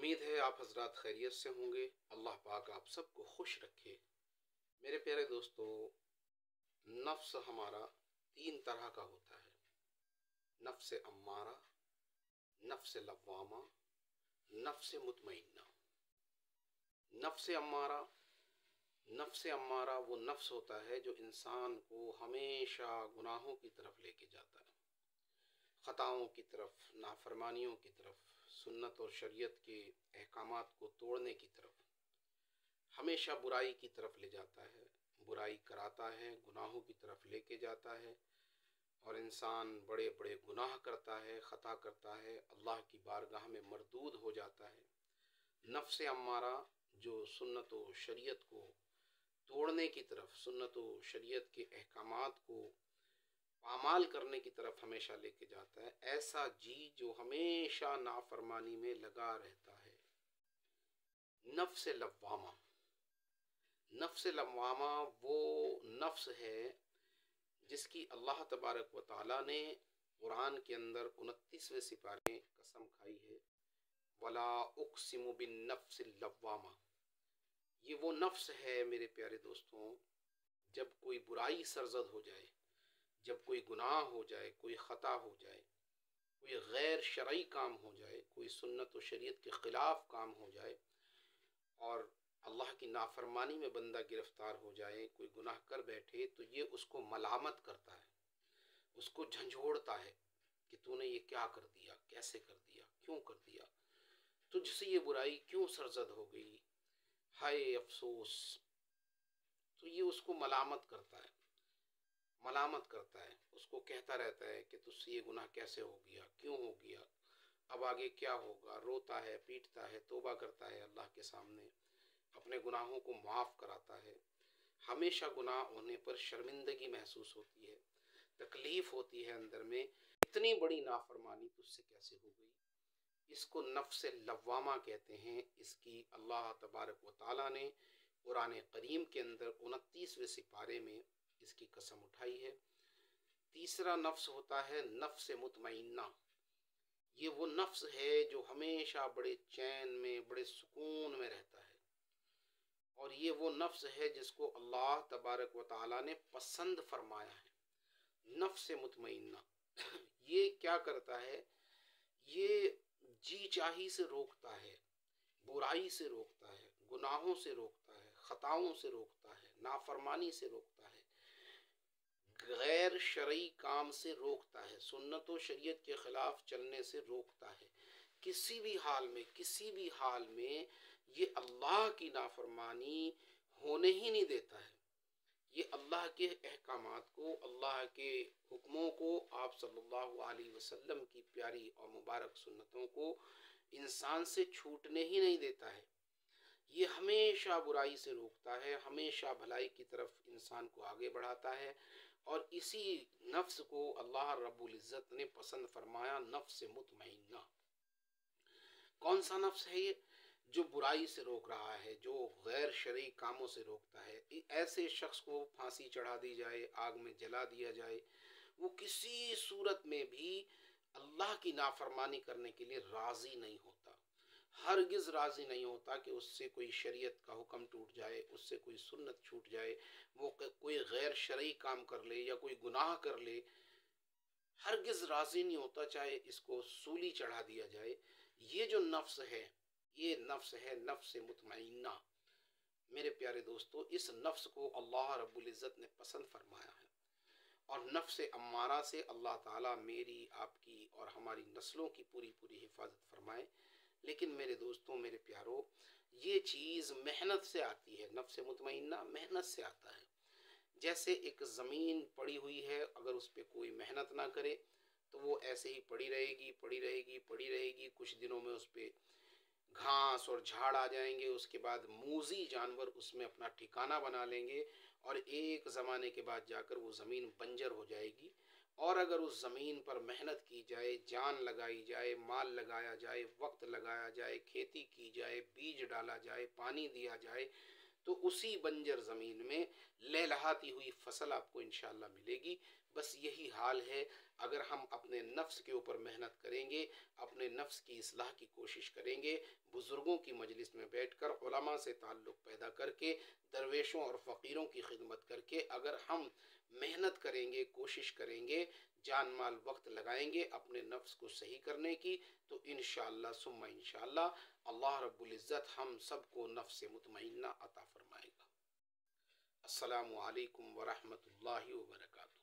امید ہے آپ حضرات خیریت سے ہوں گے۔ اللہ پاک آپ سب کو خوش رکھے۔ میرے پیارے دوستو، نفس ہمارا تین طرح کا ہوتا ہے: نفس امارہ، نفس لوامہ، نفس مطمئنہ۔ نفس امارہ وہ نفس ہوتا ہے جو انسان کو ہمیشہ گناہوں کی طرف لے کے جاتا ہے، خطاؤں کی طرف، نافرمانیوں کی طرف، سنت اور شریعت کے احکامات کو توڑنے کی طرف، ہمیشہ برائی کی طرف لے جاتا ہے، برائی کراتا ہے، گناہوں کی طرف لے کے جاتا ہے، اور انسان بڑے بڑے گناہ کرتا ہے، خطا کرتا ہے، اللہ کی بارگاہ میں مردود ہو جاتا ہے۔ نفس امارہ جو سنت و شریعت کو توڑنے کی طرف، سنت و شریعت کے احکامات کو پامال کرنے کی طرف ہمیشہ لے کے جاتا ہے، ایسا جی جو ہمیشہ نافرمانی میں لگا رہتا ہے۔ نفس لوامہ وہ نفس ہے جس کی اللہ تبارک و تعالیٰ نے قرآن کے اندر 29ویں سپارے میں قسم کھائی ہے، وَلَا أُقْسِمُ بِالنَّفْسِ اللَّوَّامَةِ۔ یہ وہ نفس ہے میرے پیارے دوستوں، جب کوئی برائی سرزد ہو جائے، جب کوئی گناہ ہو جائے، کوئی خطا ہو جائے، کوئی غیر شرعی کام ہو جائے، کوئی سنت و شریعت کے خلاف کام ہو جائے، اور اللہ کی نافرمانی میں بندہ گرفتار ہو جائے، کوئی گناہ کر بیٹھے، تو یہ اس کو ملامت کرتا ہے، اس کو جھنجھوڑتا ہے کہ تو نے یہ کیا کر دیا، کیسے کر دیا، کیوں کر دیا، تجھ سے یہ برائی کیوں سرزد ہو گئی، ہائے افسوس۔ تو یہ اس کو ملامت کرتا ہے، اس کو کہتا رہتا ہے کہ تجھ سے یہ گناہ کیسے ہو گیا، کیوں ہو گیا، اب آگے کیا ہوگا، روتا ہے، پیٹتا ہے، توبہ کرتا ہے اللہ کے سامنے، اپنے گناہوں کو معاف کراتا ہے۔ ہمیشہ گناہ ہونے پر شرمندگی محسوس ہوتی ہے، تکلیف ہوتی ہے اندر میں، اتنی بڑی نافرمانی تجھ سے کیسے ہو گئی۔ اس کو نفس لوامہ کہتے ہیں۔ اس کی اللہ تبارک و تعالیٰ نے قرآن کریم کے اندر 29ویں سپارے میں اس کی قسم اٹھائی ہے۔ تیسرا نفس ہوتا ہے نفس مطمئنہ۔ یہ وہ نفس ہے جو ہمیشہ بڑے چین میں، بڑے سکون میں رہتا ہے، اور یہ وہ نفس ہے جس کو اللہ تبارک و تعالیٰ نے پسند فرمایا ہے۔ نفس مطمئنہ یہ کیا کرتا ہے؟ یہ جی چاہی سے روکتا ہے، برائی سے روکتا ہے، گناہوں سے روکتا ہے، خطاؤں سے روکتا ہے، نافرمانی سے روکتا ہے، غیر شرعی کام سے روکتا ہے، سنت و شریعت کے خلاف چلنے سے روکتا ہے۔ کسی بھی حال میں یہ اللہ کی نافرمانی ہونے ہی نہیں دیتا ہے۔ یہ اللہ کے احکامات کو، اللہ کے حکموں کو، آپ صلی اللہ علیہ وسلم کی پیاری اور مبارک سنتوں کو انسان سے چھوٹنے ہی نہیں دیتا ہے۔ یہ ہمیشہ برائی سے روکتا ہے، ہمیشہ بھلائی کی طرف انسان کو آگے بڑھاتا ہے، اور اسی نفس کو اللہ رب العزت نے پسند فرمایا، نفس مطمئنہ۔ کون سا نفس ہے یہ؟ جو برائی سے روک رہا ہے، جو غیر شرعی کاموں سے روکتا ہے۔ ایسے شخص کو پھانسی چڑھا دی جائے، آگ میں جلا دیا جائے، وہ کسی صورت میں بھی اللہ کی نافرمانی کرنے کے لیے راضی نہیں ہوتا، ہرگز راضی نہیں ہوتا کہ اس سے کوئی شریعت کا حکم ٹوٹ جائے، اس سے کوئی سنت چھوٹ جائے، وہ کوئی غیر شرعی کام کر لے یا کوئی گناہ کر لے، ہرگز راضی نہیں ہوتا، چاہے اس کو سولی چڑھا دیا جائے۔ یہ جو نفس ہے، یہ نفس ہے نفس مطمئنہ۔ میرے پیارے دوستو، اس نفس کو اللہ رب العزت نے پسند فرمایا ہے، اور نفس امارہ سے اللہ تعالیٰ میری، آپ کی اور ہماری نسلوں کی پوری حفاظت فرمائے۔ لیکن میرے دوستوں، میرے پیارو، یہ چیز محنت سے آتی ہے۔ نفس مطمئنہ محنت سے آتا ہے۔ جیسے ایک زمین پڑی ہوئی ہے، اگر اس پہ کوئی محنت نہ کرے تو وہ ایسے ہی پڑی رہے گی، کچھ دنوں میں اس پہ گھاس اور جھاڑ آ جائیں گے، اس کے بعد موذی جانور اس میں اپنا ٹھکانہ بنا لیں گے، اور ایک زمانے کے بعد جا کر وہ زمین بنجر ہو جائے گی۔ اور اگر اس زمین پر محنت کی جائے، جان لگائی جائے، مال لگایا جائے، وقت لگایا جائے، کھیتی کی جائے، بیج ڈالا جائے، پانی دیا جائے، تو اسی بنجر زمین میں لہلہاتی ہوئی فصل آپ کو انشاءاللہ ملے گی۔ بس یہی حال ہے، اگر ہم اپنے نفس کے اوپر محنت کریں گے، اپنے نفس کی اصلاح کی کوشش کریں گے، بزرگوں کی مجلس میں بیٹھ کر، علماء سے تعلق پیدا کر کے، درویشوں اور فقیروں کی خدمت کر کے، اگر ہم محنت کریں گے، کوشش کریں گے، جان مال وقت لگائیں گے اپنے نفس کو صحیح کرنے کی، تو انشاءاللہ ثم انشاءاللہ اللہ رب العزت ہم سب کو نفس مطمئنہ عطا فرمائے گا۔ السلام علیکم ورحمۃ اللہ وبرکاتہ۔